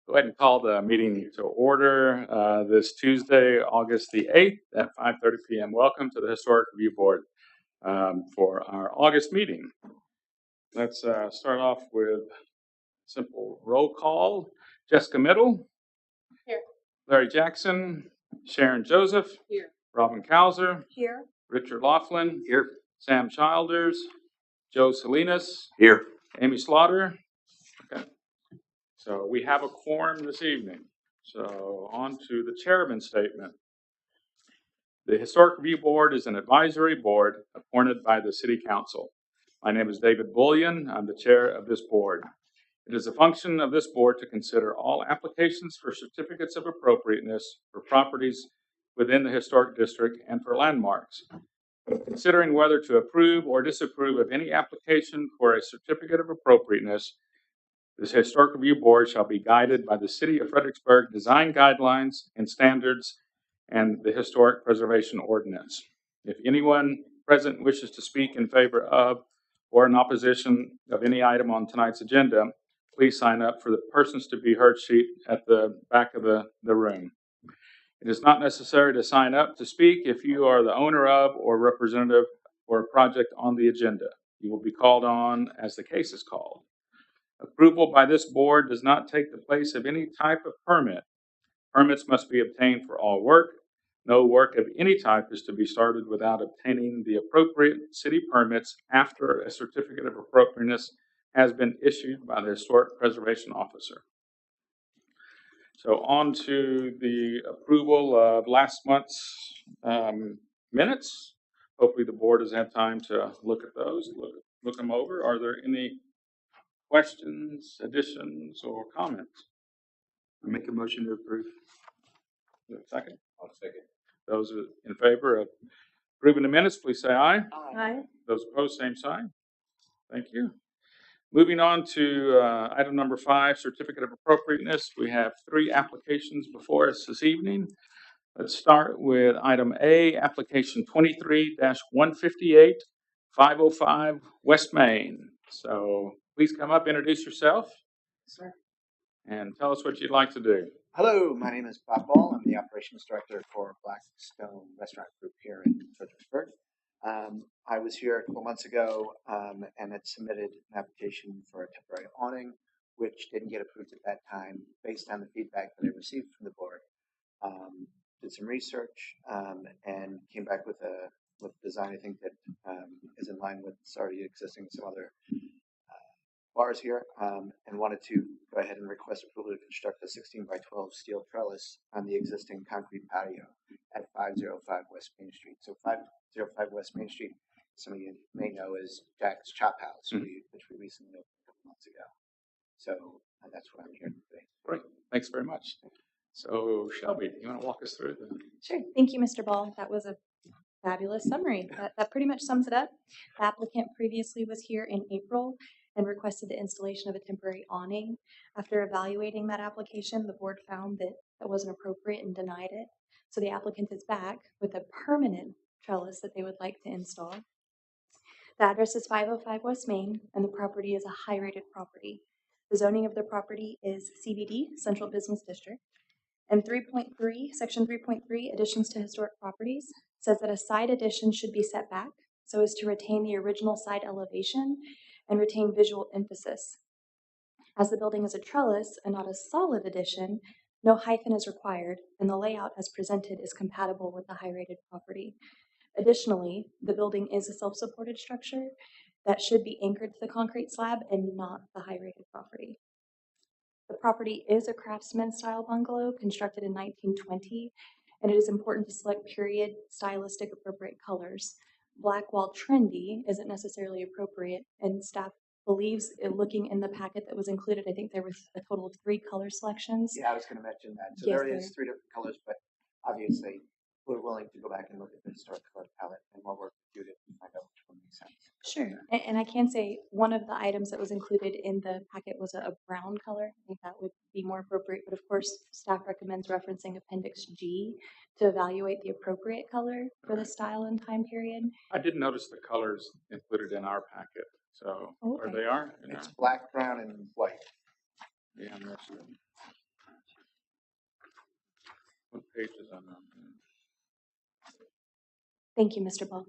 Go ahead and call the meeting to order this Tuesday, August the 8th at 5:30 p.m. Welcome to the Historic Review Board for our August meeting. Let's start off with simple roll call. Jessica Middle. Here. Larry Jackson. Sharon Joseph. Here. Robin Kauser. Here. Richard Laughlin. Here. Sam Childers. Joe Salinas. Here. Amy Slaughter. Okay. So we have a quorum this evening. So on to the chairman's statement. The Historic Review Board is an advisory board appointed by the City Council. My name is David Bullion. I'm the chair of this board. It is a function of this board to consider all applications for certificates of appropriateness for properties within the historic district and for landmarks. Considering whether to approve or disapprove of any application for a certificate of appropriateness, this Historic Review Board shall be guided by the City of Fredericksburg design guidelines and standards and the Historic Preservation Ordinance. If anyone present wishes to speak in favor of or in opposition of any item on tonight's agenda, please sign up for the persons to be heard sheet at the back of the room. It is not necessary to sign up to speak if you are the owner of or representative for a project on the agenda. You will be called on as the case is called. Approval by this board does not take the place of any type of permit. Permits must be obtained for all work. No work of any type is to be started without obtaining the appropriate city permits after a certificate of appropriateness has been issued by the Historic Preservation Officer. So on to the approval of last month's minutes. Hopefully the board has had time to look at those, look them over. Are there any questions, additions, or comments? I make a motion to approve. Second? I'll second. Those in favor of approving the minutes, please say aye. Aye. Those opposed, same sign. Thank you. Moving on to item number 5, certificate of appropriateness. We have 3 applications before us this evening. Let's start with item A, application 23-158, 505 West Main. So please come up, introduce yourself, Sir. and tell us what you'd like to do. Hello, my name is Bob Ball. I'm the operations director for Blackstone Restaurant Group here in Fredericksburg. I was here a couple months ago and had submitted an application for a temporary awning, which didn't get approved at that time based on the feedback that I received from the board. Did some research and came back with a design I think that is in line with already existing some other bars here, and wanted to go ahead and request approval to construct a 16 by 12 steel trellis on the existing concrete patio at 505 West Main Street. So 505 West Main Street, some of you may know, is Jack's Chop House, which we recently opened a couple months ago. So that's what I'm here today. Great, thanks very much. So Shelby, do you want to walk us through the? Sure. Thank you, Mr. Ball. That was a fabulous summary. That pretty much sums it up. The applicant previously was here in April and requested the installation of a temporary awning. After evaluating that application, the board found that that wasn't appropriate and denied it. So the applicant is back with a permanent trellis that they would like to install. The address is 505 West Main, and the property is a high-rated property. The zoning of the property is CBD, Central Business District. And 3.3, section 3.3, additions to historic properties, says that a side addition should be set back so as to retain the original side elevation and retain visual emphasis. As the building is a trellis and not a solid addition, no hyphen is required, and the layout as presented is compatible with the high-rated property. Additionally, the building is a self-supported structure that should be anchored to the concrete slab and not the high-rated property. The property is a craftsman-style bungalow constructed in 1920, and it is important to select period, stylistic, appropriate colors. Black, while trendy, isn't necessarily appropriate, and staff believes, looking in the packet that was included, I think there was a total of 3 color selections. Yeah, I was going to mention that. So Yes, there is 3 different colors, but obviously we're willing to go back and look at the historic color palette and more work to do to find out which one makes sense. Sure, and I can say one of the items that was included in the packet was a brown color. I think that would be more appropriate, but of course, staff recommends referencing Appendix G to evaluate the appropriate color for the style and time period. I did notice the colors included in our packet, so Okay. or they are. It's black, brown, and white. Yeah, I'm not sure. What page is on that? Thank you, Mr. Ball.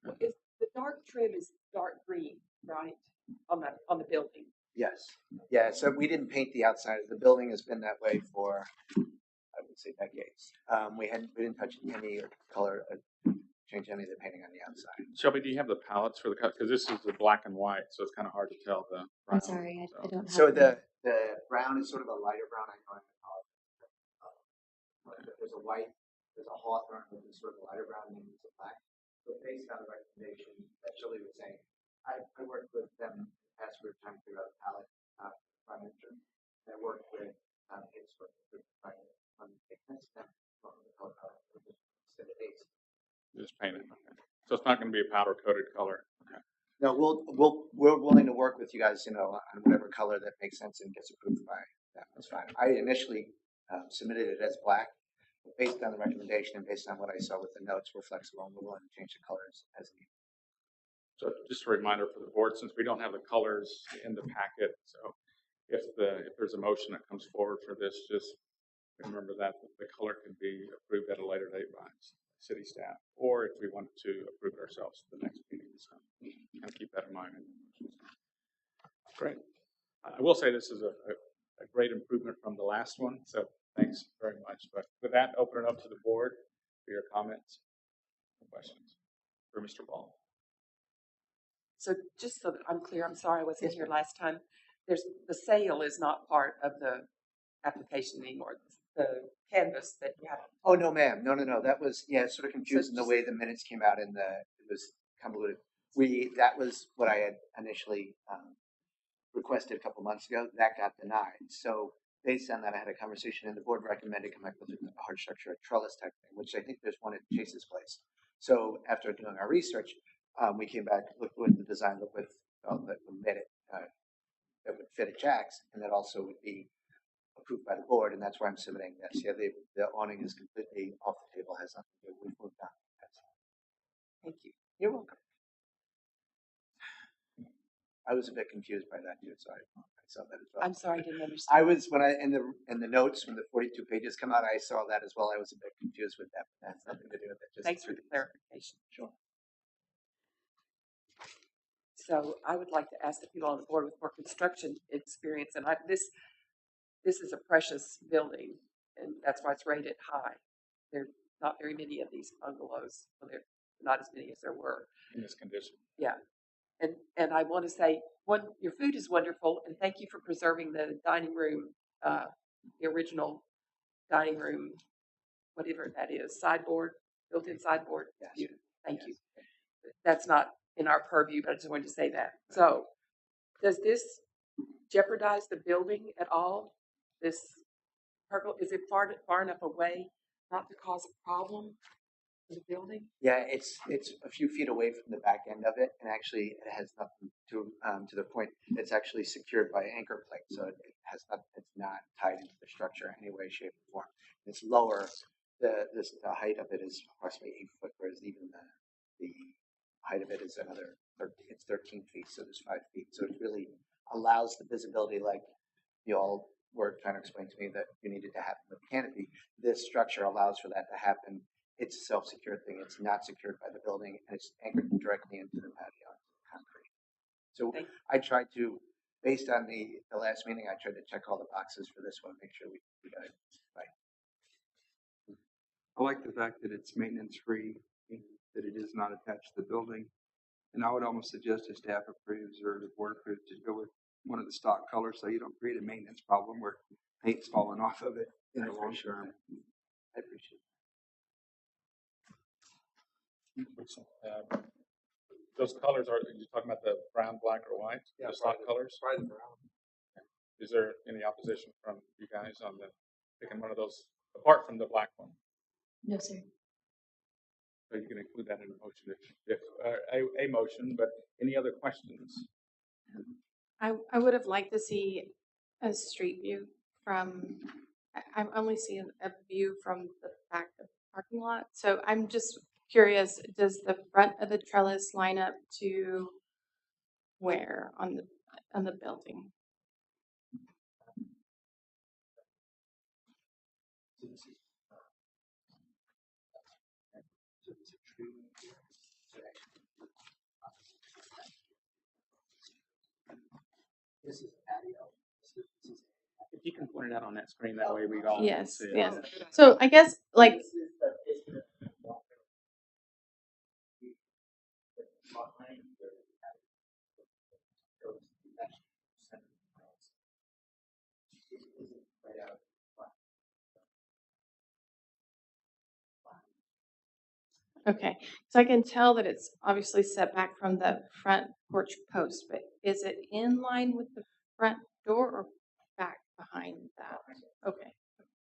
Okay. Is the dark trim is dark green, right? On the building. Yes. Yeah, so we didn't paint the outside. The building has been that way for, I would say, decades. We didn't touch any or color, change any of the painting on the outside. Shelby, do you have the palettes for the cut? Because this is the black and white, so it's kind of hard to tell the brown. I'm sorry, I don't have So them. the brown is sort of a lighter brown. I know I call it. There's a white, there's a hawthorn, which is sort of a lighter brown, and then there's a black. So based on the recommendation that Shirley was saying, I worked with them as we were trying to figure out a palette furniture. I worked with his work to find on the thickness and the color palette instead of base. Just paint it. Okay. So it's not going to be a powder coated color. Okay. No, we're willing to work with you guys, on whatever color that makes sense and gets approved by them. That's fine. I initially submitted it as black. Based on the recommendation and based on what I saw with the notes, we're flexible and we're willing to change the colors as needed. So just a reminder for the board, since we don't have the colors in the packet, so if there's a motion that comes forward for this, just remember that the color can be approved at a later date by city staff, or if we want to approve it ourselves at the next meeting. So kind of keep that in mind. Great. I will say this is a a great improvement from the last one. So thanks very much. But with that, open it up to the board for your comments and questions for Mr. Ball. So just so that I'm clear, I'm sorry I wasn't here last time. The sale is not part of the application anymore. The canvas that you have. Oh, no, ma'am. No. That was, yeah, sort of confusing the just- way the minutes came out and it was convoluted. That was what I had initially requested a couple months ago. That got denied. So based on that, I had a conversation and the board recommended come back with a hard structure, a trellis type thing, which I think there's one at Chase's place. So after doing our research, we came back, looked with the design, looked with that would fit it, that would fit at Jack's, and that also would be approved by the board, and that's why I'm submitting this. Yeah, the awning is completely off the table, has nothing to do. We've moved on. Thank you. You're welcome. I was a bit confused by that too, so I saw that as well. I'm sorry, I didn't understand. I was when I in the notes when the 42 pages come out, I saw that as well. I was a bit confused with that, but that's nothing to do with it. Just Thanks for the clarification. Sure. So I would like to ask the people on the board with more construction experience, and this is a precious building, and that's why it's rated high. There are not very many of these bungalows. Well, there are not as many as there were. In this condition. Yeah. And I want to say, your food is wonderful, and thank you for preserving the dining room, the original dining room, whatever that is, sideboard, built-in sideboard. Yes. Beautiful. Thank you. That's not in our purview, but I just wanted to say that. So, does this jeopardize the building at all? This is it far enough away not to cause a problem for the building? Yeah, it's a few feet away from the back end of it, and actually it has nothing to the point. It's actually secured by anchor plate, so it has nothing. It's not tied into the structure in any way, shape, or form. It's lower. The height of it is approximately 8 foot, whereas even the height of it is another 13. It's 13 feet, so there's 5 feet. So it really allows the visibility, like you all were trying to explain to me that you needed to happen with the canopy. This structure allows for that to happen. It's a self-secured thing. It's not secured by the building, and it's anchored directly into the patio concrete. So I tried to, based on the last meeting, I tried to check all the boxes for this one, make sure we got it right. I like the fact that it's maintenance-free, that it is not attached to the building. And I would almost suggest if staff approves or the board approves to go with one of the stock colors so you don't create a maintenance problem where paint's falling off of it in the long term. I appreciate Those colors are you talking about the brown, black, or white? Yeah, the stock colors. Probably the brown. Is there any opposition from you guys on picking one of those apart from the black one? No, sir. So you can include that in the motion if a motion. But any other questions? I would have liked to see a street view from. I'm only seeing a view from the back of the parking lot, so I'm just curious. Does the front of the trellis line up to where on the building? This is patio. If you can point it out on that screen, that way we all Yes, can see it. yes. So I guess like okay, so I can tell that it's obviously set back from the front porch post, but is it in line with the front door or back behind that? Okay,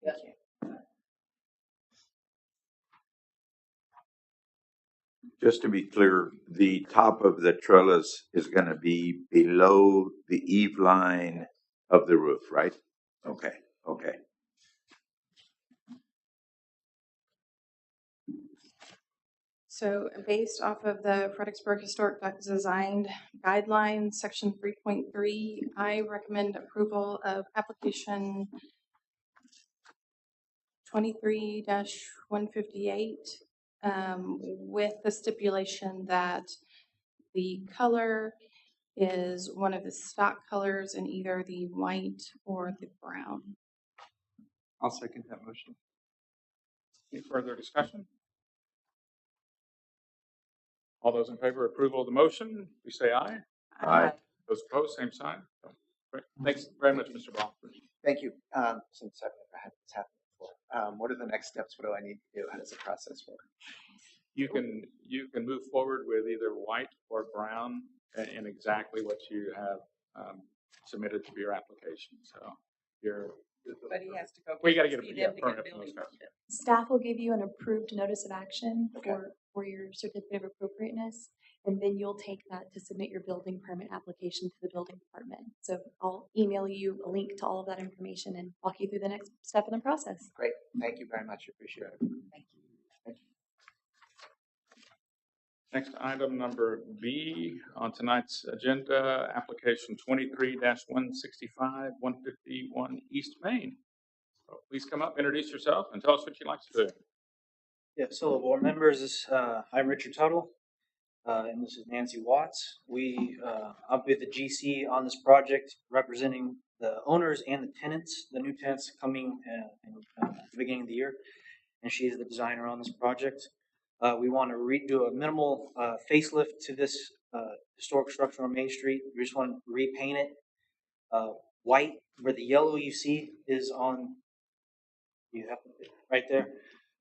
thank you. Just to be clear, the top of the trellis is going to be below the eave line of the roof, right? Okay, okay. So based off of the Fredericksburg Historic Design Guidelines, Section 3.3, I recommend approval of application 23-158 with the stipulation that the color is one of the stock colors in either the white or the brown. I'll second that motion. Any further discussion? All those in favor of approval of the motion, please say aye. Aye. Those opposed, same sign. So, great. Thanks very much, Mr. Ball. Thank you. Since I've never had this happen before, what are the next steps? What do I need to do? How does the process work? You can move forward with either white or brown in exactly what you have submitted to your application. So you're. But he has to go. Well, you got to get see a them to get permit a from those building guys. permit. Staff will give you an approved notice of action Okay. for your certificate of appropriateness, and then you'll take that to submit your building permit application to the building department. So I'll email you a link to all of that information and walk you through the next step in the process. Great. Thank you very much. Appreciate it. Thank you. Next item number B on tonight's agenda, application 23-165, 151 East Main. So please come up, introduce yourself, and tell us what you'd like to do. Yes, hello, board members. I'm Richard Tuttle, and this is Nancy Watts. I'll be the GC on this project, representing the owners and the tenants, the new tenants coming at the beginning of the year, and she is the designer on this project. We want to do a minimal facelift to this historic structure on Main Street. We just want to repaint it white, where the yellow you see is on. You have right there.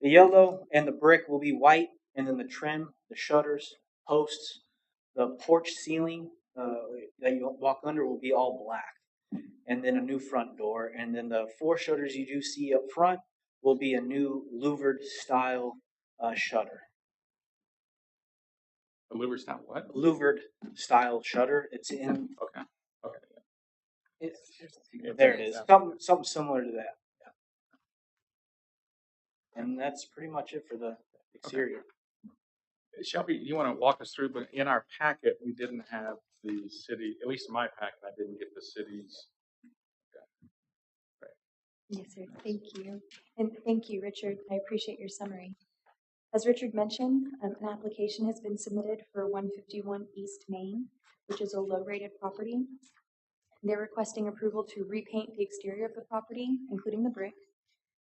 The yellow and the brick will be white, and then the trim, the shutters, posts, the porch ceiling that you walk under will be all black, and then a new front door, and then the 4 shutters you do see up front will be a new louvered style shutter. The louver style what? Louvered style shutter. It's in. Okay. Okay. There it is. Something similar to that. Yeah. And that's pretty much it for the exterior. Shelby, you want to walk us through, but in our packet, we didn't have the city, at least in my packet, I didn't get the city's. Yes, sir. Thank you. And thank you, Richard. I appreciate your summary. As Richard mentioned, an application has been submitted for 151 East Main, which is a low-rated property. They're requesting approval to repaint the exterior of the property, including the brick.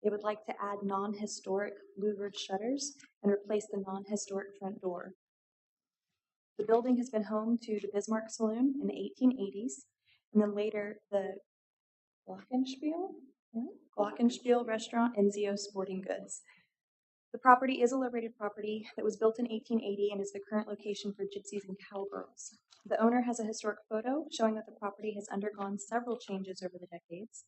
They would like to add non-historic louvered shutters and replace the non-historic front door. The building has been home to the Bismarck Saloon in the 1880s, and then later the Glockenspiel Restaurant and Zio Sporting Goods. The property is a low-rated property that was built in 1880 and is the current location for Gypsies and Cowgirls. The owner has a historic photo showing that the property has undergone several changes over the decades.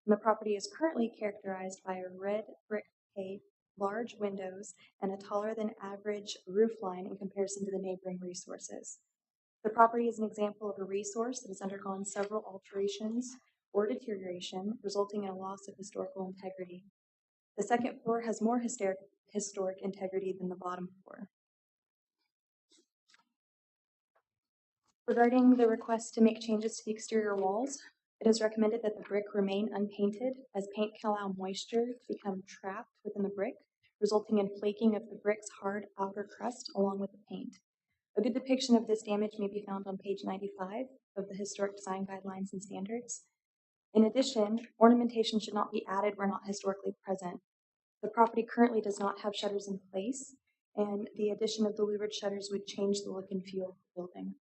And the property is currently characterized by a red brick pave, large windows, and a taller than average roof line in comparison to the neighboring resources. The property is an example of a resource that has undergone several alterations or deterioration, resulting in a loss of historical integrity. The second floor has more historic integrity than the bottom floor. Regarding the request to make changes to the exterior walls, it is recommended that the brick remain unpainted, as paint can allow moisture to become trapped within the brick, resulting in flaking of the brick's hard outer crust along with the paint. A good depiction of this damage may be found on page 95 of the Historic Design Guidelines and Standards. In addition, ornamentation should not be added where not historically present. The property currently does not have shutters in place, and the addition of the louvered shutters would change the look and feel of the building.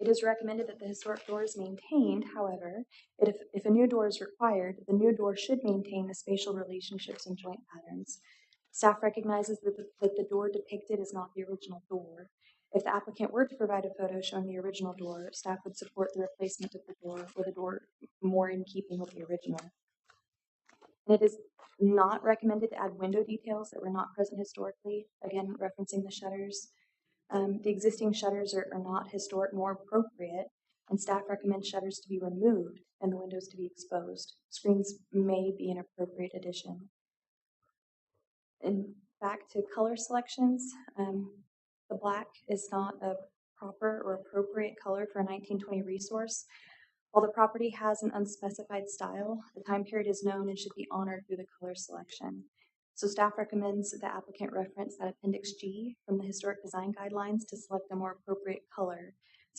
It is recommended that the historic door is maintained. However, if a new door is required, the new door should maintain the spatial relationships and joint patterns. Staff recognizes that the door depicted is not the original door. If the applicant were to provide a photo showing the original door, staff would support the replacement of the door or the door more in keeping with the original. And it is not recommended to add window details that were not present historically, again, referencing the shutters. The existing shutters are not historic nor appropriate, and staff recommends shutters to be removed and the windows to be exposed. Screens may be an appropriate addition. And back to color selections, the black is not a proper or appropriate color for a 1920 resource. While the property has an unspecified style, the time period is known and should be honored through the color selection. So staff recommends the applicant reference that Appendix G from the Historic Design Guidelines to select a more appropriate color.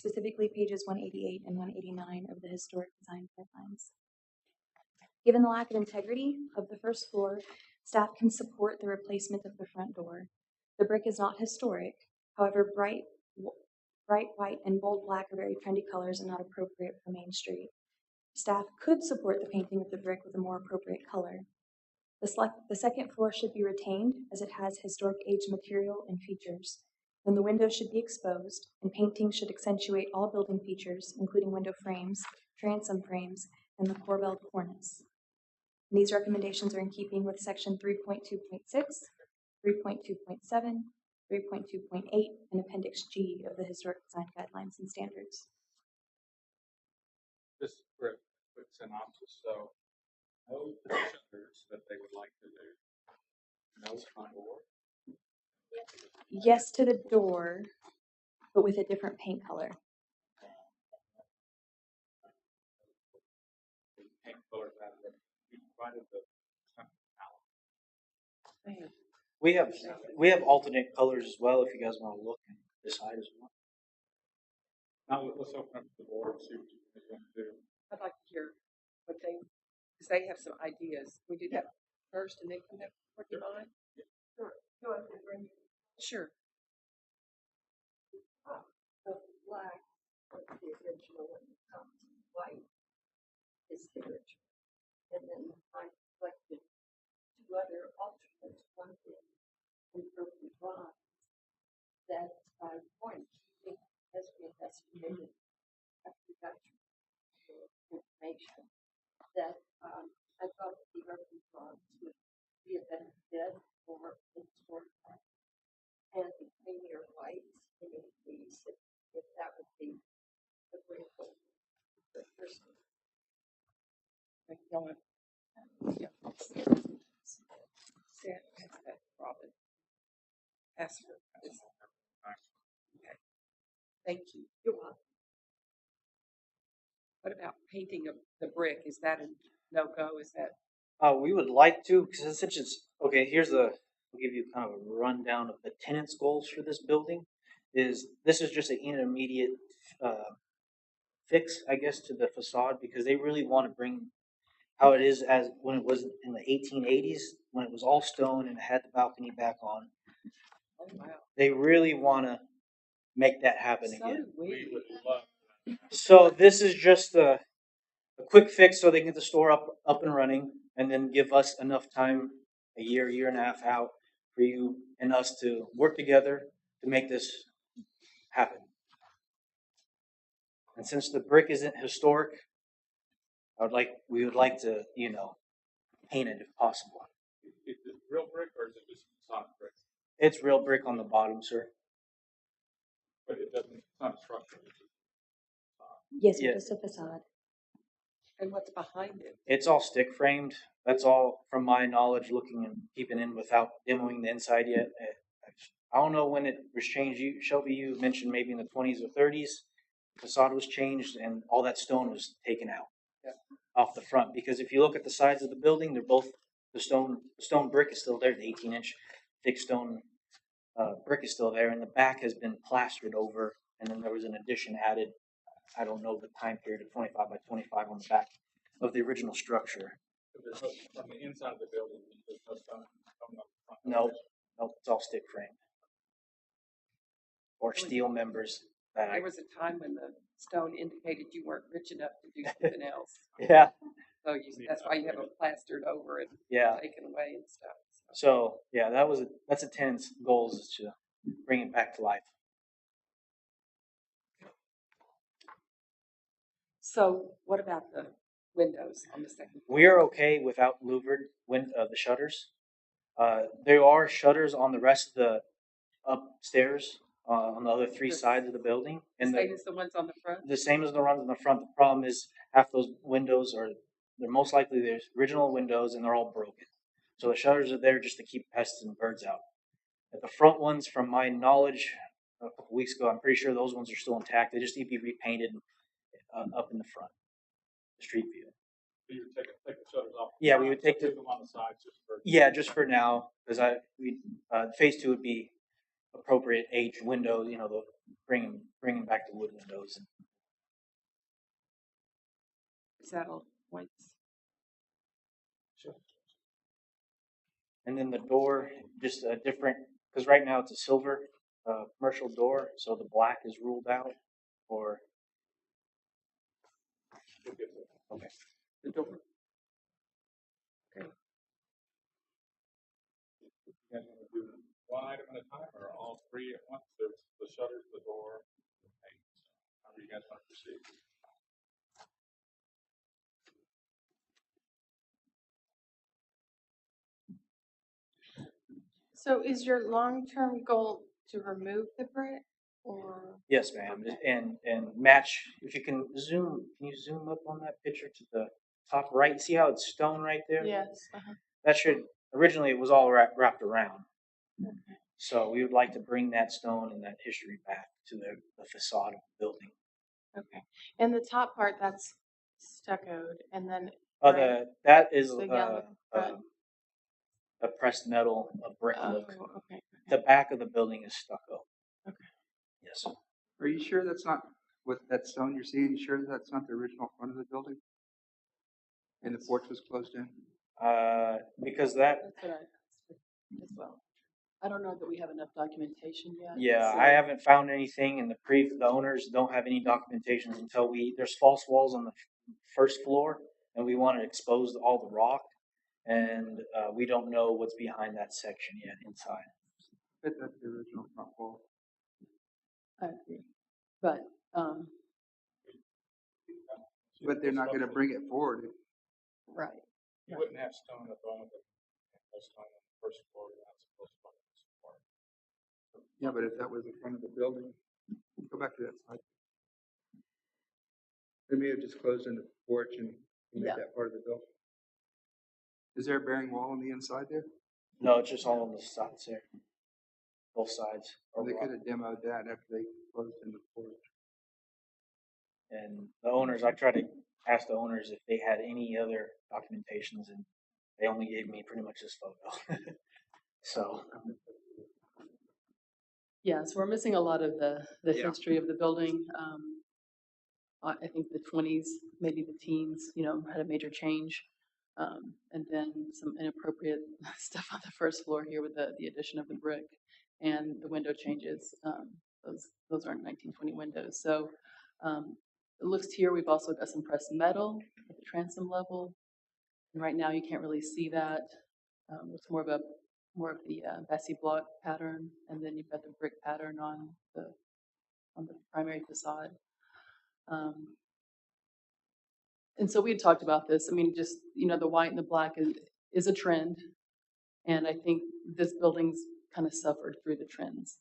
specifically pages 188 and 189 of the Historic Design Guidelines. Given the lack of integrity of the first floor, staff can support the replacement of the front door. The brick is not historic, however, bright white and bold black are very trendy colors and not appropriate for Main Street. Staff could support the painting of the brick with a more appropriate color. The second floor should be retained as it has historic age material and features. Then the windows should be exposed, and painting should accentuate all building features, including window frames, transom frames, and the corbelled cornice. And these recommendations are in keeping with section 3.2.6, 3.2.7, 3.2.8, and Appendix G of the Historic Design Guidelines and Standards. Just for a quick synopsis, so no shutters that they would like to do. No front door. Yes to the door, but with a different paint color. Paint colors out of it. You provided the Man, We have alternate colors as well if you guys want to look and decide as well. now let's open up the board and see what you guys want to do. I'd like to hear what because they have some ideas. We do that first and then come back to 49? Sure. Go ahead, Brenda. Sure. The black, the original, and white is the original. And then I selected two other alternates, one being in purple bronze, that I wanted to as we investigated after we got information that I thought the purple bronze would be a better fit for historic art. And the premier white in these, if that would be agreeable for the person. Yeah. Sarah has that, Robin. Ask her. Okay. Thank you. You're welcome. What about painting of the brick? Is that a no-go? Is that? We would like to, because since it's okay. I'll give you kind of a rundown of the tenants' goals for this building. This is just an intermediate fix, I guess, to the facade because they really want to bring how it is as when it was in the 1880s when it was all stone and it had the balcony back on. Oh wow. They really want to make that happen So again. do we. We would love that. So this is just a quick fix so they can get the store up and running and then give us enough time, a year and a half out for you and us to work together to make this happen. And since the brick isn't historic, we would like to, paint it if possible. Is it real brick or is it just solid brick? It's real brick on the bottom, sir. But it's not a structure. It's just, Yes, Yeah. just a facade. And what's behind it? It's all stick framed. That's all from my knowledge, looking and keeping in without demoing the inside yet. I don't know when it was changed. Shelby, you mentioned maybe in the 20s or 30s. The facade was changed and all that stone was taken out off the front. Because if you look at the sides of the building, they're both the stone brick is still there. The 18-inch thick stone brick is still there, and the back has been plastered over. And then there was an addition added. I don't know the time period of 25 by 25 on the back of the original structure. there's no, from the inside of the building, there's no stone coming up front. Nope, it's all stick frame or steel members. There was a time when the stone indicated you weren't rich enough to do something else. Yeah, So that's why you have it plastered over and yeah. taken away and stuff. So yeah, that's a tenant's goals is to bring it back to life. So what about the windows on the second floor? We are okay without louvered the shutters. There are shutters on the rest of the upstairs on the other three sides of the building, and Same as the ones on the front? the same as the ones in the front. The problem is half those windows they're most likely the original windows and they're all broken. So the shutters are there just to keep pests and birds out. At the front ones, from my knowledge, a couple weeks ago, I'm pretty sure those ones are still intact. They just need to be repainted up in the front, the street view. So you would take the shutters off. Yeah, we would take leave them on the sides just for. Yeah, just for now, because phase 2 would be appropriate age windows, bringing back the wood windows. Is that all points? And then the door, just a different, because right now it's a silver commercial door, so the black is ruled out. Or okay, The door. You guys want to do one item at a time or all three at once? There's the shutters, the door, the paint. However you guys want to proceed. So is your long-term goal to remove the brick or? yes, ma'am, and match. If you can zoom up on that picture to the top right? See how it's stone right there? Yes. That should originally it was all wrapped around. So we would like to bring that stone and that history back to the facade of the building. Okay. And the top part, that's stuccoed, and then That is the yellow front. a pressed metal, a brick look. Okay. The back of the building is stucco. Okay. Yes. Are you sure that's not what that stone you're seeing? You sure that's not the original front of the building? And the porch was closed in? Because that. That's what I asked as well. I don't know that we have enough documentation yet. Yeah, so- I haven't found anything, and the owners don't have any documentation until there's false walls on the first floor, and we want to expose all the rock, and we don't know what's behind that section yet inside. But that's the original front wall. I agree. But, But they're not gonna bring it forward. right. You wouldn't have stone at the moment, but stone on the first floor, you're not supposed to put on this floor. Yeah, but if that was the front of the building, go back to that slide. They may have just closed in the porch and made Yeah. that part of the building. Is there a bearing wall on the inside there? No, it's just all on the sides there, both sides. Or they could have demoed that after they closed in the porch. And the owners, I tried to ask the owners if they had any other documentations, and they only gave me pretty much this photo. So. Yeah, so we're missing a lot of the Yeah. history of the building. I think the 20s, maybe the teens, had a major change. And then some inappropriate stuff on the first floor here with the addition of the brick and the window changes. Those aren't 1920 windows. So it looks here, we've also got some pressed metal at the transom level. And right now you can't really see that. It's more of the Bessie block pattern, and then you've got the brick pattern on the primary facade. And so we had talked about this. I mean, just, the white and the black is a trend. And I think this building's kind of suffered through the trends.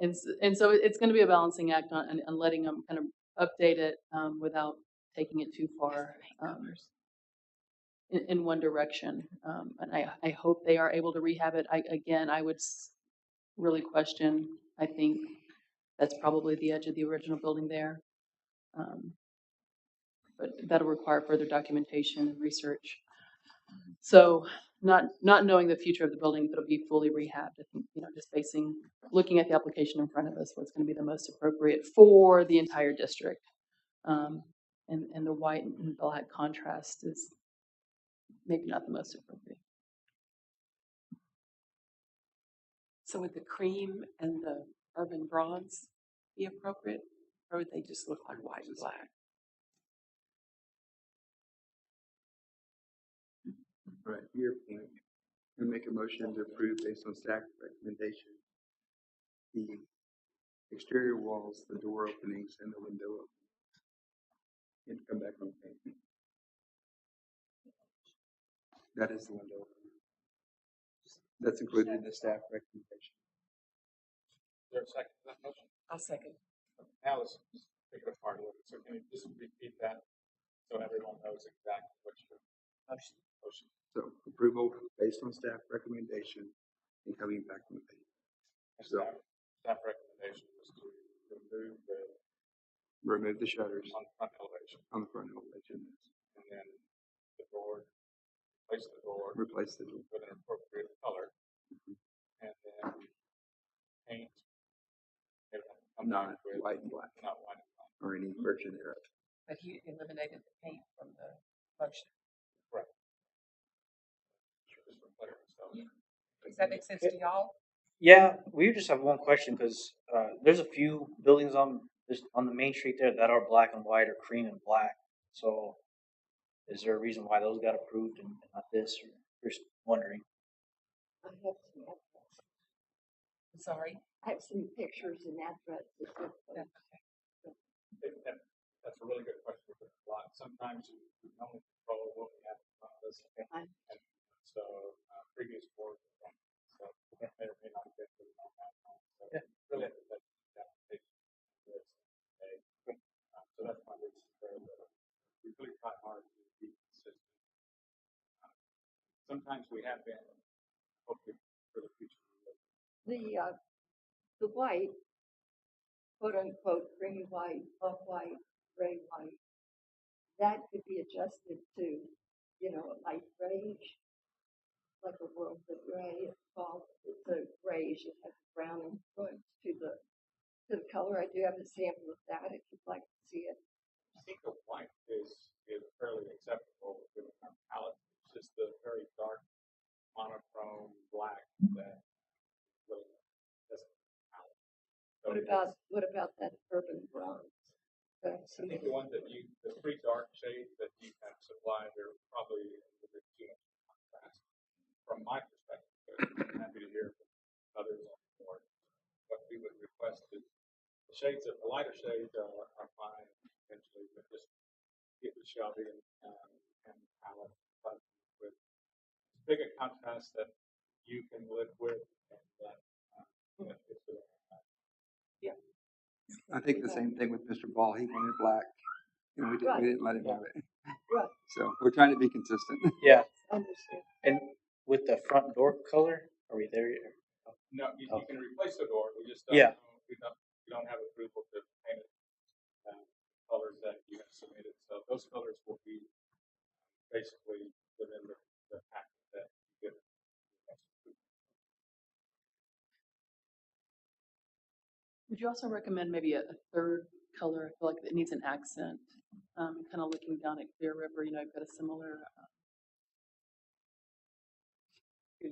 And so it's going to be a balancing act on letting them kind of update it without taking it too far in one direction. And I hope they are able to rehab it. I would really question, I think that's probably the edge of the original building there. But that'll require further documentation and research. So not knowing the future of the building, if it'll be fully rehabbed, I think, just looking at the application in front of us, what's going to be the most appropriate for the entire district. And the white and black contrast is maybe not the most appropriate. So would the cream and the urban bronze be appropriate, or would they just look like white and black? Right, your point. We make a motion to approve based on staff recommendation. The exterior walls, the door openings, and the window openings. And come back on paint. That is the window opening. That's included in the staff recommendation. Is there a second to that motion? I'll second. Now let's pick it apart a little bit. So can you just repeat that so everyone knows exactly what your motion? So approval based on staff recommendation and coming back on paint. So Staff recommendation was to remove remove the shutters on front elevation, on the front elevation. and then the door, replace the door Replace the door. with an appropriate color, and then paint not white and black, not white. or any version thereof. But he eliminated the paint from the motion. Correct. Just for clarity, so. Does that make sense to y'all? Yeah, we just have one question because there's a few buildings on the main street there that are black and white or cream and black. So, is there a reason why those got approved and not this? Or just wondering. I have some addresses. I'm sorry. I have some pictures and addresses. That's a really good question. Because a lot, sometimes you can only control what we have in front of us. And so previous boards, so may or may not get to it on that time. So really have to let that application list. So that's why this is very we really try hard to be consistent. Sometimes we have been, hopefully for the future. The white, quote unquote, creamy white, off white, gray white, that could be adjusted to, a light grayish, like a world of gray. It's a grayish. It has brown influence to the color. I do have a sample of that if you'd like to see it. I think the white is fairly acceptable within our palette. It's just the very dark monochrome black that really doesn't palette. So What about that urban bronze? I think the ones the three dark shades that you have supplied are probably a little bit too much contrast. From my perspective, I'm happy to hear from others on the board. What we would request is the shades of the lighter shades are fine potentially, but just get the shelving and palette with big a contrast that you can live with and that fits with it. I think the same thing with Mr. Ball. He wanted black, and we didn't let him have it. Right. So we're trying to be consistent. Yeah. Understand. And with the front door color, are we there yet? No, you can replace the door. We just don't. Yeah. We don't have approval to paint it colors that you have submitted. So those colors will be basically within the package that you get. Would you also recommend maybe a third color? I feel like it needs an accent. Kind of looking down at Clear River, I've got a similar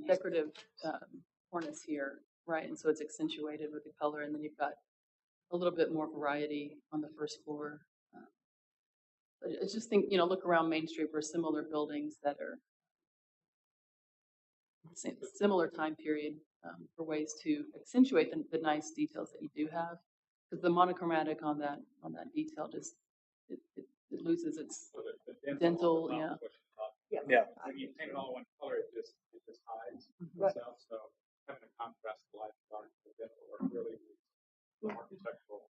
decorative cornice here, right? And so it's accentuated with the color, and then you've got a little bit more variety on the first floor. I just think, look around Main Street for similar buildings that are similar time period for ways to accentuate the nice details that you do have. Because the monochromatic on that detail just it loses its So the dental, Yeah. When you paint it all one color, it just hides Right. itself. So having a contrast light dark the dental work really is the architectural.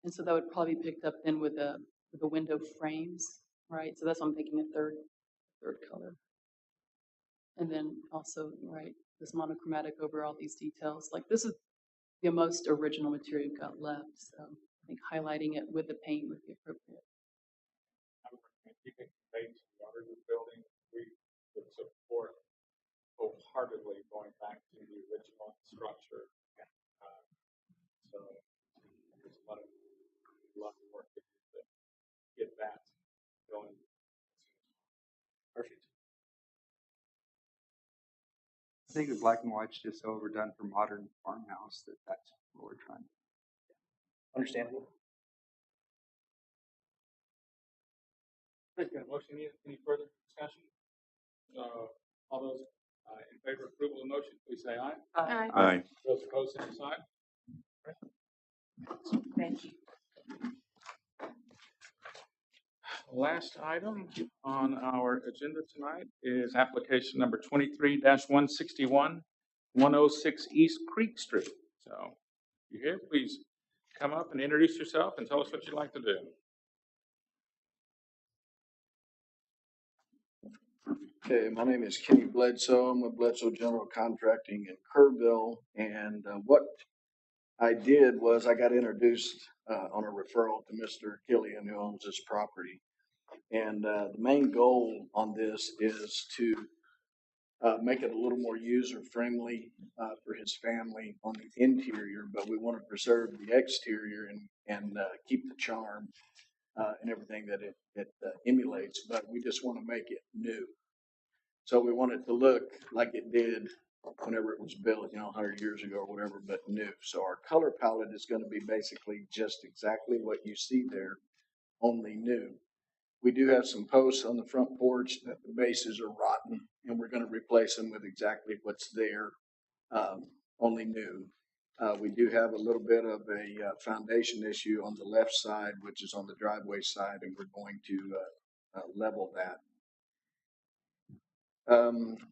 And so that would probably be picked up then with the window frames, right? So that's why I'm thinking a third color. And then also, right, this monochromatic over all these details. Like this is the most original material you've got left. So I think highlighting it with the paint would be appropriate. I would recommend keeping the base water in the building. We would support wholeheartedly going back to the original structure. So there's a lot of work to do to get that going. Perfect. I think the black and white's just so overdone for modern farmhouse that's what we're trying. Understandable. Got a motion? Any further discussion? All those in favor of approval of the motion, please say aye. Aye. Those opposed, same sign. Thank you. Last item on our agenda tonight is application number 23-161, 106 East Creek Street. So, if you're here, please come up and introduce yourself and tell us what you'd like to do. Okay, my name is Kenny Bledsoe. I'm with Bledsoe General Contracting in Kerrville. And what I did was I got introduced on a referral to Mr. Killian, who owns this property. And the main goal on this is to make it a little more user-friendly for his family on the interior, but we want to preserve the exterior and keep the charm and everything that it emulates, but we just want to make it new. So we want it to look like it did whenever it was built, 100 years ago or whatever, but new. So our color palette is going to be basically just exactly what you see there, only new. We do have some posts on the front porch that the bases are rotten, and we're going to replace them with exactly what's there, only new. We do have a little bit of a foundation issue on the left side, which is on the driveway side, and we're going to level that.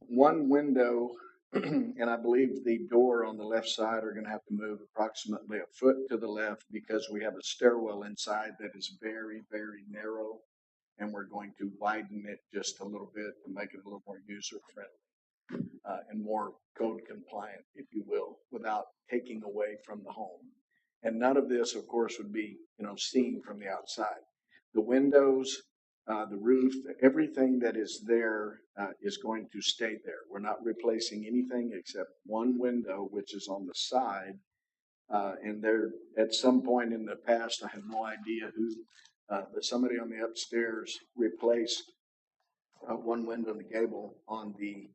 One window, and I believe the door on the left side are going to have to move approximately a foot to the left because we have a stairwell inside that is very, very narrow, and we're going to widen it just a little bit to make it a little more user-friendly and more code compliant, if you will, without taking away from the home. And none of this, of course, would be, seen from the outside. The windows, the roof, everything that is there is going to stay there. We're not replacing anything except one window, which is on the side. And there, at some point in the past, I have no idea who, but somebody on the upstairs replaced one window in the gable on the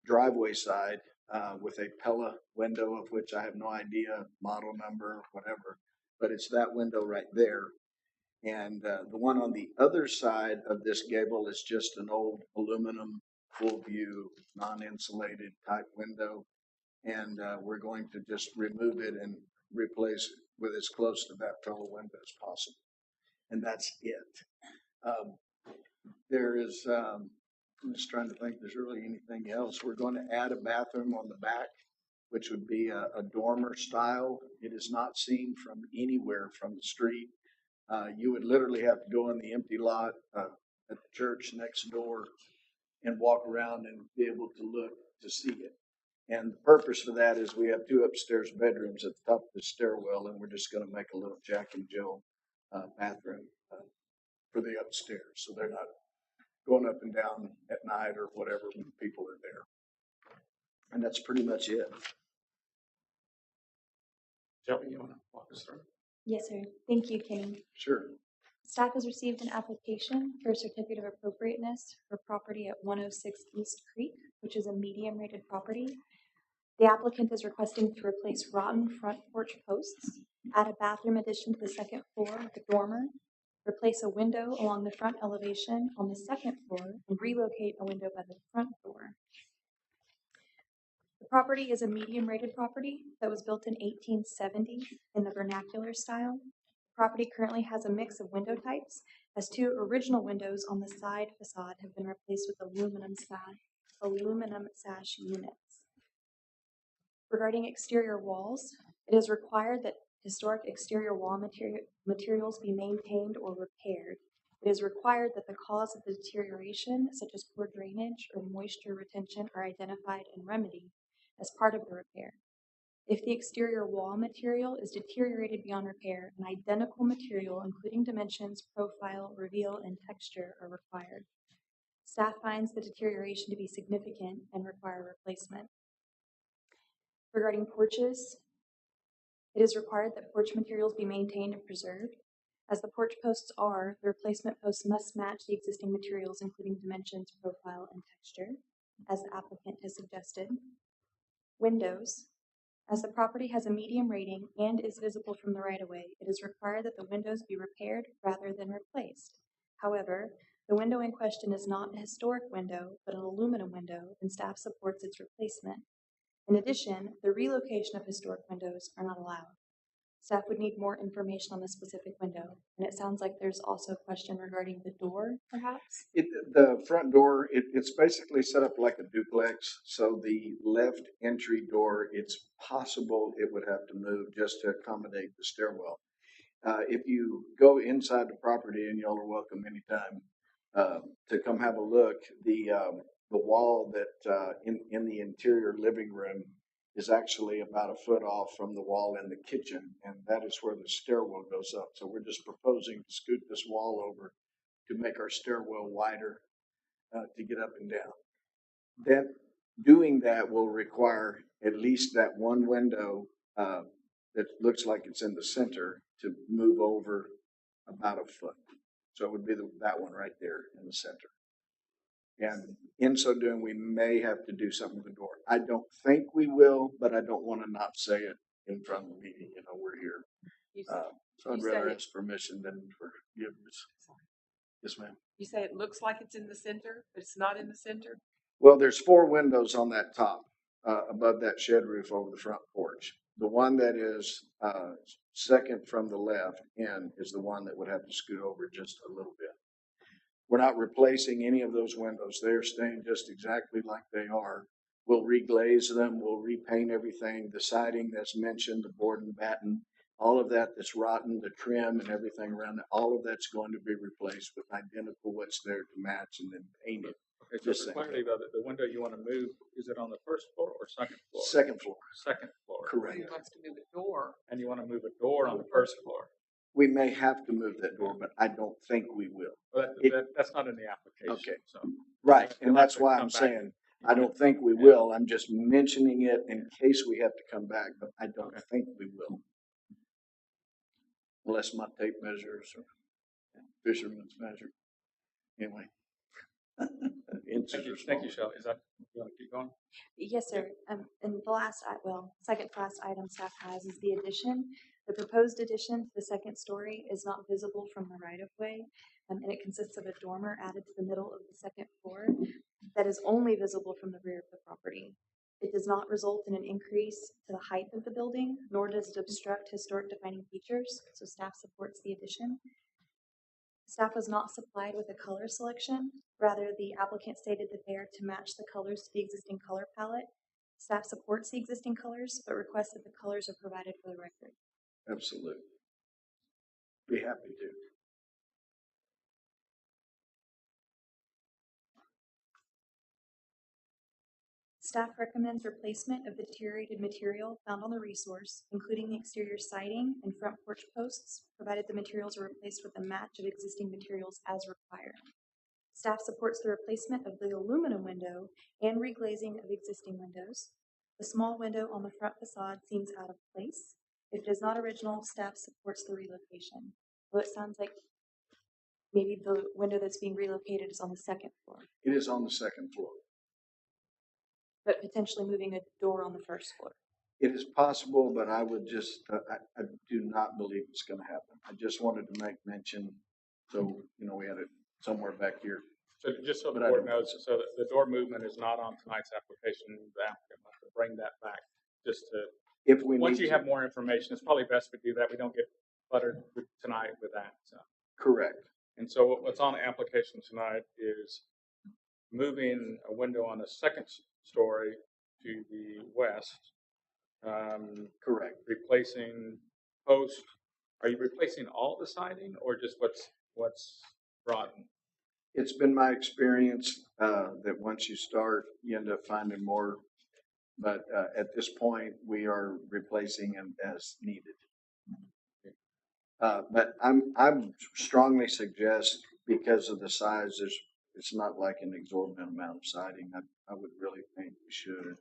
driveway side with a Pella window, of which I have no idea, model number, whatever, but it's that window right there. And the one on the other side of this gable is just an old aluminum full view, non-insulated type window. And we're going to just remove it and replace it with as close to that Pella window as possible. And that's it. There is, I'm just trying to think, there's really anything else. We're going to add a bathroom on the back, which would be a dormer style. It is not seen from anywhere from the street. You would literally have to go in the empty lot at the church next door and walk around and be able to look to see it. And the purpose for that is we have two upstairs bedrooms at the top of the stairwell, and we're just going to make a little Jack and Jill bathroom for the upstairs, so they're not going up and down at night or whatever when people are there. And that's pretty much it. Shelby, you want to walk us through? Yes, sir. Thank you, Kenny. Sure. Staff has received an application for a certificate of appropriateness for property at 106 East Creek, which is a medium-rated property. The applicant is requesting to replace rotten front porch posts, add a bathroom addition to the second floor with a dormer, replace a window along the front elevation on the second floor, and relocate a window by the front door. The property is a medium-rated property that was built in 1870 in the vernacular style. The property currently has a mix of window types, as two original windows on the side facade have been replaced with aluminum sash units. Regarding exterior walls, it is required that historic exterior wall materials be maintained or repaired. It is required that the cause of the deterioration, such as poor drainage or moisture retention, are identified and remedied as part of the repair. If the exterior wall material is deteriorated beyond repair, an identical material, including dimensions, profile, reveal, and texture, are required. Staff finds the deterioration to be significant and require replacement. Regarding porches, it is required that porch materials be maintained and preserved. As the porch posts are, the replacement posts must match the existing materials, including dimensions, profile, and texture, as the applicant has suggested. Windows. As the property has a medium rating and is visible from the right-of-way, it is required that the windows be repaired rather than replaced. However, the window in question is not a historic window, but an aluminum window, and staff supports its replacement. In addition, the relocation of historic windows are not allowed. Staff would need more information on the specific window, and it sounds like there's also a question regarding the door, perhaps? The front door, it's basically set up like a duplex. So the left entry door, it's possible it would have to move just to accommodate the stairwell. If you go inside the property, and y'all are welcome anytime to come have a look, the wall that in the interior living room is actually about a foot off from the wall in the kitchen, and that is where the stairwell goes up. So we're just proposing to scoot this wall over to make our stairwell wider to get up and down. Then doing that will require at least that one window, that looks like it's in the center to move over about a foot. So it would be that one right there in the center. And in so doing, we may have to do something with the door. I don't think we will, but I don't want to not say it in front of the meeting. You know, we're here. You So I'd you rather say- ask permission than forgiveness. Yes, ma'am. You say it looks like it's in the center, but it's not in the center? Well, there's 4 windows on that top, above that shed roof over the front porch. The one that is, second from the left in is the one that would have to scoot over just a little bit. We're not replacing any of those windows. They're staying just exactly like they are. We'll reglaze them, we'll repaint everything, the siding that's mentioned, the board and batten, all of that that's rotten, the trim and everything around it, all of that's going to be replaced with identical what's there to match and then paint it. Okay, so Just for saying. clarity though, the window you want to move, is it on the first floor or second floor? Second floor, Second floor. correct. He wants to move a door. And you want to move a door on the first floor. We may have to move that door, but I don't think we will. Well, that's not in the application. Okay. So Right, You'll and have that's to why come I'm back. saying, I don't think we will. I'm just mentioning it in case we have to come back, but I don't Okay. think we will. Unless my tape measures or fisherman's measure. Anyway. Thank you, Shelley. Is that, you want to keep going? Yes, sir. And the last, second to last item staff has is the addition. The proposed addition to the second story is not visible from the right of way, and it consists of a dormer added to the middle of the second floor that is only visible from the rear of the property. It does not result in an increase to the height of the building, nor does it obstruct historic defining features, so staff supports the addition. Staff was not supplied with a color selection. Rather, the applicant stated that they are to match the colors to the existing color palette. Staff supports the existing colors, but requests that the colors are provided for the record. Absolutely. Be happy to. Staff recommends replacement of the deteriorated material found on the resource, including the exterior siding and front porch posts, provided the materials are replaced with a match of existing materials as required. Staff supports the replacement of the aluminum window and reglazing of existing windows. The small window on the front facade seems out of place. If it is not original, staff supports the relocation. Well, it sounds like maybe the window that's being relocated is on the second floor, It is on the second floor. but potentially moving a door on the first floor. It is possible, but I would just, I do not believe it's gonna happen. I just wanted to make mention, so, you know, we had it somewhere back here. So just so the But I board don't- knows, so that the door movement is not on tonight's application. The applicant will have to bring that back just to, If we once need you to. have more information, it's probably best we do that. We don't get cluttered tonight with that, so. Correct. And so what's on the application tonight is moving a window on the second story to the west. Correct. Replacing post, are you replacing all the siding or just what's rotten? It's been my experience, that once you start, you end up finding more. But, at this point, we are replacing them as needed. But I'm strongly suggest, because of the size, it's not like an exorbitant amount of siding. I would really think we should,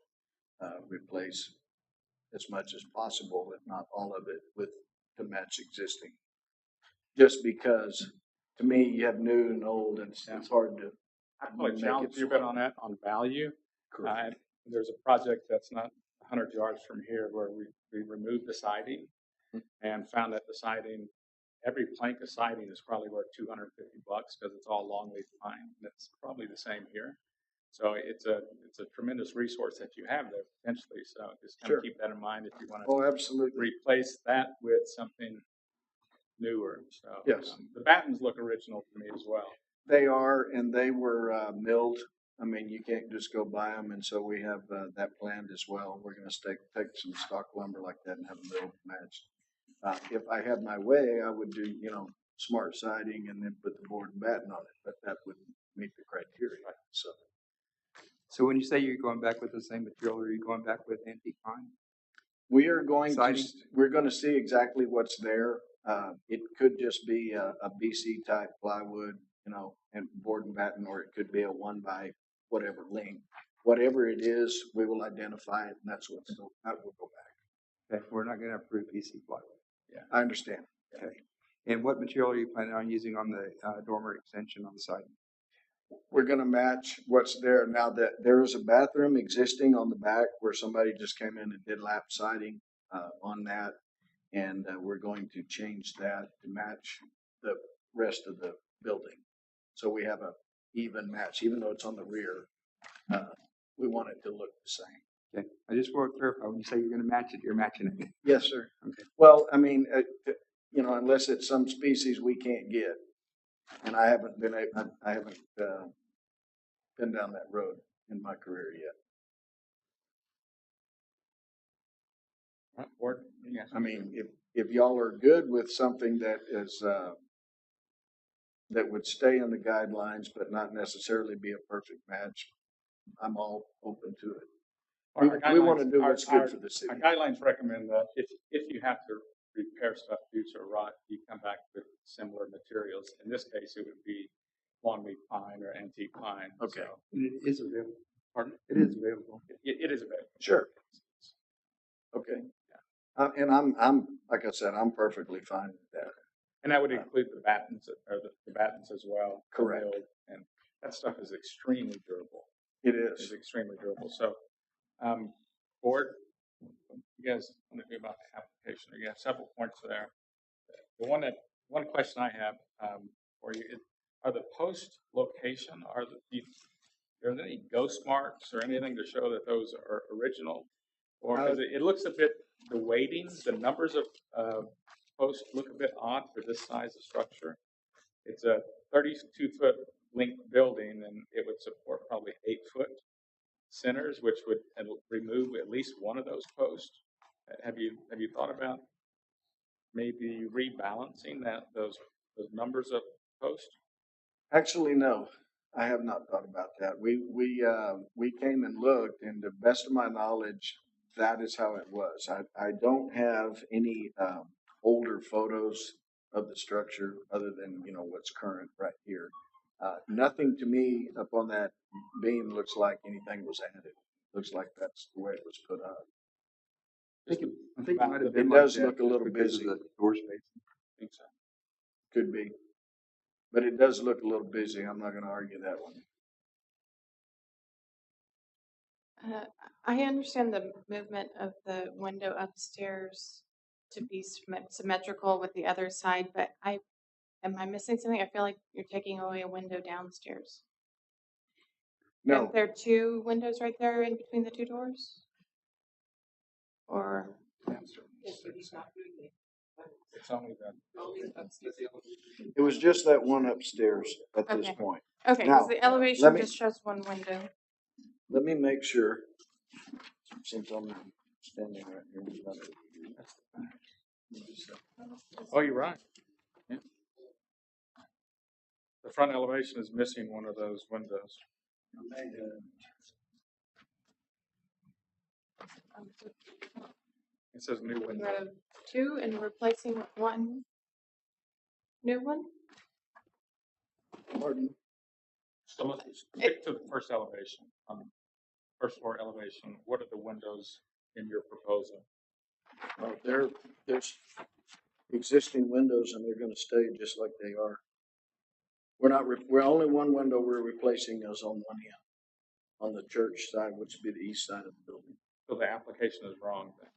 replace as much as possible, if not all of it, to match existing. Just because, to me, you have new and old, and it's hard to. I'd probably make challenge it you a bit flow. on that, on value. Correct. There's a project that's not 100 yards from here where we removed the siding and found that the siding, every plank of siding is probably worth $250 because it's all longleaf pine. And it's probably the same here. So it's a tremendous resource that you have there potentially. So just kind Sure. of keep that in mind if you want to Oh, absolutely. replace that with something newer. So Yes. the battens look original to me as well. They are, and they were milled. I mean, you can't just go buy them, and so we have that planned as well. We're going to take some stock lumber like that and have them milled matched. If I had my way, I would do, smart siding and then put the board and batten on it, but that wouldn't meet the criteria. So when you say you're going back with the same material, are you going back with antique pine? We are going Siding? we're going to see exactly what's there. It could just be a BC type plywood, and board and batten, or it could be a 1 by whatever length. whatever it is, we will identify it, and that will go back. Okay, we're not gonna approve PC block. I understand. Okay. And what material are you planning on using on the dormer extension on the side? We're gonna match what's there now. That there is a bathroom existing on the back where somebody just came in and did lap siding on that, and we're going to change that to match the rest of the building. So we have a even match, even though it's on the rear. We want it to look the same. Okay, I just want to clarify, when you say you're gonna match it, you're matching it. Yes, sir. Okay. Well, I mean, unless it's some species we can't get, and I haven't been down that road in my career yet. All right, Board, yes. I mean, if y'all are good with something that is that would stay in the guidelines but not necessarily be a perfect match, I'm all open to it. We want to do what's good for the city. Our guidelines recommend that if you have to repair stuff due to rot, you come back with similar materials. In this case, it would be longleaf pine or antique pine. Okay. So, And it is available. pardon? It is available. It is available. Sure. Okay. And I'm like I said, I'm perfectly fine with that. And that would include the battens, or the battens as well. Correct. And that stuff is extremely durable. It It's is. extremely durable. So, Board, you guys want to do about the application? You have several points there. The one question I have for you is, are the post location, are there any ghost marks or anything to show that those are original? Or because it looks a bit, the weighting, the numbers of posts look a bit odd for this size of structure. It's a 32-foot length building, and it would support probably 8-foot centers, which would remove at least one of those posts. Have you thought about maybe rebalancing those numbers of posts? Actually, no, I have not thought about that. We came and looked, and to the best of my knowledge, that is how it was. I don't have any older photos of the structure other than what's current right here. Nothing to me up on that beam looks like anything was added. Looks like that's the way it was put up. I think it might have been It like does that look a little because of busy. the door space. I think so. Could be. But it does look a little busy. I'm not going to argue that one. I understand the movement of the window upstairs to be symmetrical with the other side, but am I missing something? I feel like you're taking away a window downstairs. No, Aren't there two windows right there in between the two doors? Or It's only that. it was just that one upstairs at this Okay. point. okay, Now, because the elevation let me- just shows one window. Let me make sure, since I'm standing right here in front of you. Oh, you're right. Yeah. The front elevation is missing one of those windows. It says new Get window. rid of two and replacing with one new one. Pardon? So let's stick to the first elevation. First floor elevation. What are the windows in your proposal? There's existing windows and they're gonna stay just like they are. We're only one window we're replacing is on one end, on the church side, which would be the east side of the building. So the application is wrong then.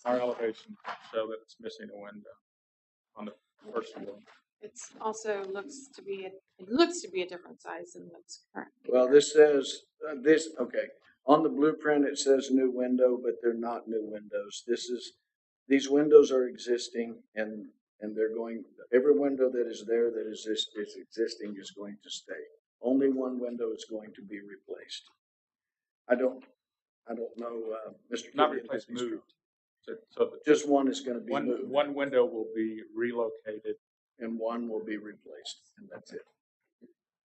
Our elevation show that it's missing a window on the first floor. It's also looks to be a different size than what's current. Well, this says, okay, on the blueprint, it says new window, but they're not new windows. These windows are existing and they're going, every window that is there that is existing is going to stay. Only one window is going to be replaced. I don't know, Mr. Not Kibbe, replaced, if he's- moved. So Just one is gonna be moved one window will be relocated. and one will be replaced, and that's it.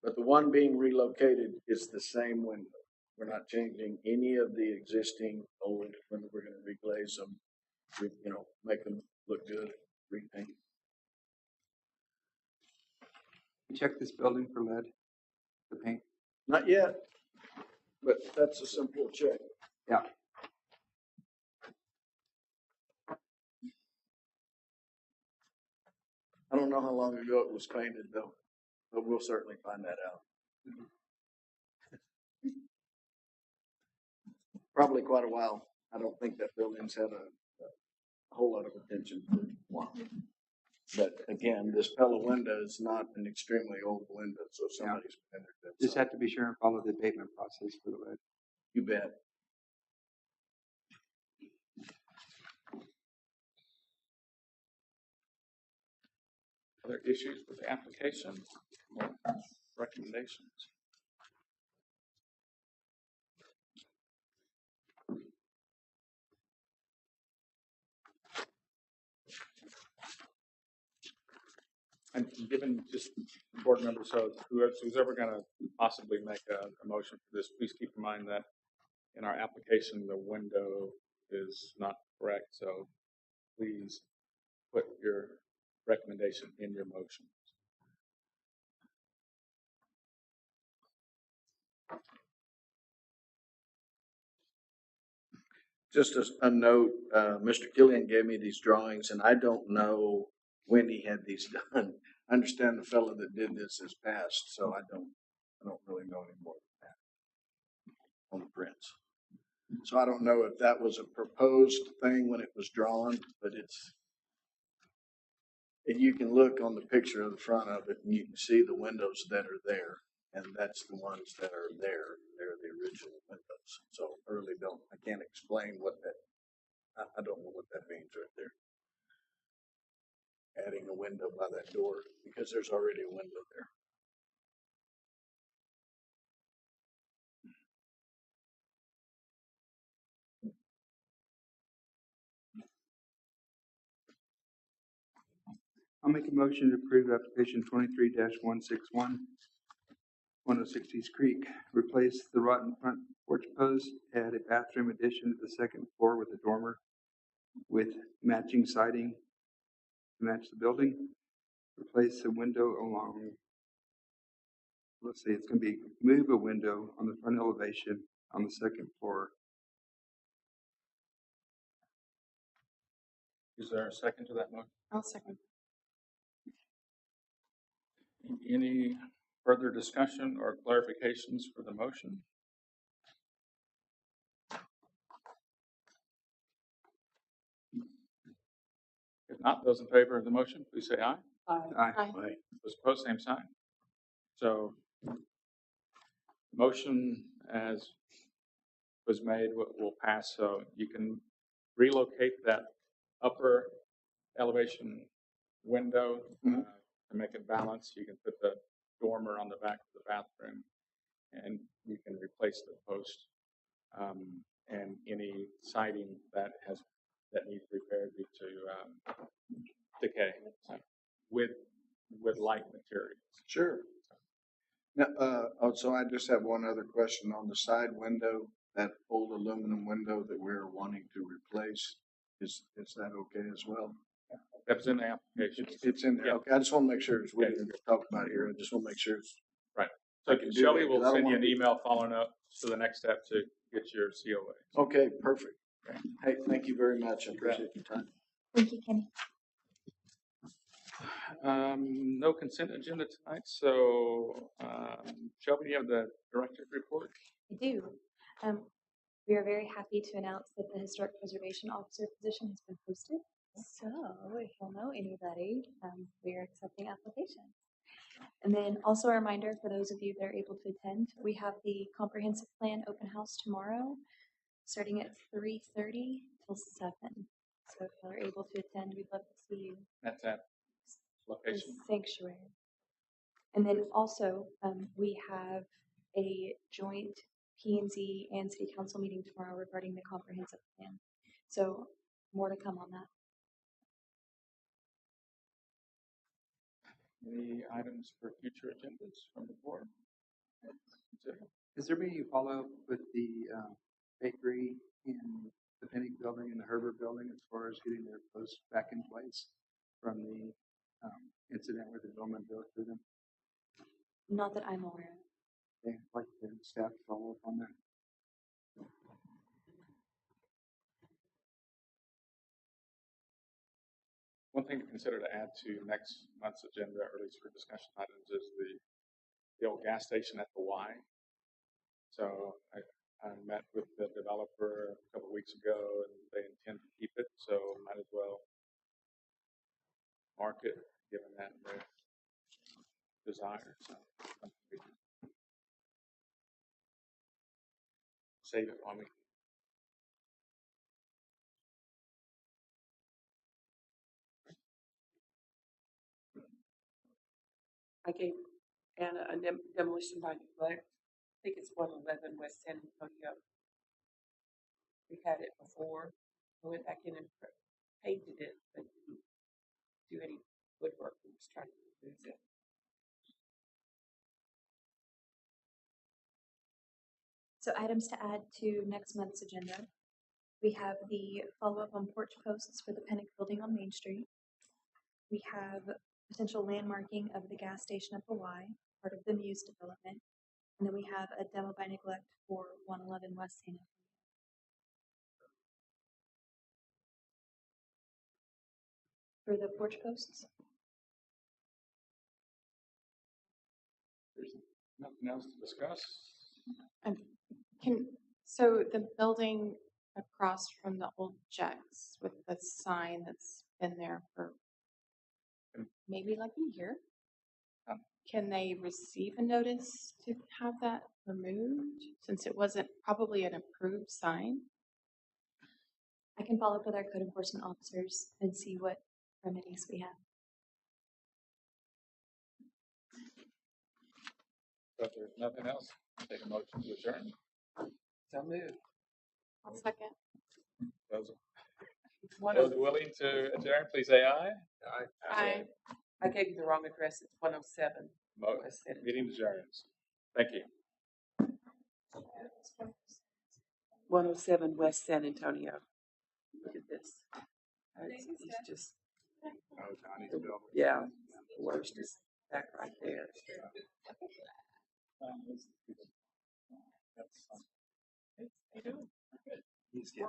But the one being relocated is the same window. We're not changing any of the existing old windows. We're gonna reglaze them, make them look good, repaint. You check this building for lead, the paint. Not yet. But that's a simple check. Yeah. I don't know how long ago it was painted though, but we'll certainly find that out. Probably quite a while. I don't think that building's had a whole lot of attention for a while. But again, this Pella window is not an extremely old window, so somebody's been there. Just have to be sure and follow the abatement process for the lead. You bet. Other issues with the application or recommendations? And given just board members, so who's ever going to possibly make a motion for this, please keep in mind that in our application, the window is not correct. So please put your recommendation in your motion. Just as a note, Mr. Killian gave me these drawings and I don't know when he had these done. I understand the fellow that did this has passed, so I don't really know any more than that on the prints. So I don't know if that was a proposed thing when it was drawn, but and you can look on the picture of the front of it and you can see the windows that are there. And that's the ones that are there. They're the original windows. So I really I can't explain what that, I don't know what that means right there. Adding a window by that door because there's already a window there. I'll make a motion to approve application 23-161, 106 East Creek. Replace the rotten front porch post, add a bathroom addition to the second floor with a dormer with matching siding to match the building. Replace a window along, let's see, it's going to be move a window on the front elevation on the second floor. Is there a second to that motion? I'll second. Any further discussion or clarifications for the motion? If not, those in favor of the motion, please say aye. Aye. Aye. Those opposed, same sign. So, motion as was made will pass. So you can relocate that upper elevation window to make it balance. You can put the dormer on the back of the bathroom, and you can replace the post and any siding that needs repaired due to decay with light materials. Sure. Now, so I just have one other question on the side window, that old aluminum window that we're wanting to replace. Is that okay as well? That was in the application. It's in there. Yeah. Okay. I just want to make sure it's what we're talking about here. I just want to make sure it's right. So I can do Shelley that, will 'cause I don't send you wanna an email following up to the next step to get your COA. okay. Perfect. Okay. Hey, thank you very much. I appreciate your time. Thank you, Kenny. No consent agenda tonight, so Shelby, you have the director's report? I do. We are very happy to announce that the Historic Preservation Officer position has been posted. So if you'll know anybody, we are accepting applications. And then also a reminder for those of you that are able to attend, we have the Comprehensive Plan Open House tomorrow, starting at 3:30 till 7. So if you are able to attend, we'd love to see you. That's at The location. sanctuary. And then also, we have a joint P&Z and City Council meeting tomorrow regarding the comprehensive plan. So more to come on that. Any items for future agendas from the board? Is there any follow-up with the bakery in the Penny building and the Herbert building as far as getting their posts back in place from the incident where the gentleman drove through them? Not that I'm aware of. They like the staff to follow up on that. thing to consider to add to next month's agenda, or at least for discussion items, is the old gas station at the Y. So I met with the developer a couple of weeks ago, and they intend to keep it, so might as well mark it, given that their desire. So save it while we. I gave Anna a demolition by neglect. I think it's 111 West San Antonio. We had it before. I went back in and painted it, but didn't do any woodwork. We was trying to remove it. So items to add to next month's agenda. We have the follow-up on porch posts for the Penick Building on Main Street. We have potential landmarking of the gas station at the Y, part of the Muse development. And then we have a demo by neglect for 111 West San Antonio. For the porch posts, There's nothing else to discuss. So the building across from the old Jack's with the sign that's been there for maybe like a year, can they receive a notice to have that removed since it wasn't probably an approved sign? I can follow up with our code enforcement officers and see what remedies we have. So if there's nothing else, take a motion to adjourn. So moved. I'll second. Those One those of, willing to adjourn, please say aye. Aye. I gave you the wrong address. It's 107 West San Antonio. Meeting adjourns. Thank you. 107 West San Antonio. Look at this. It's just, Oh, Johnny's building. yeah, the worst is back right there. He's getting. What? He's getting.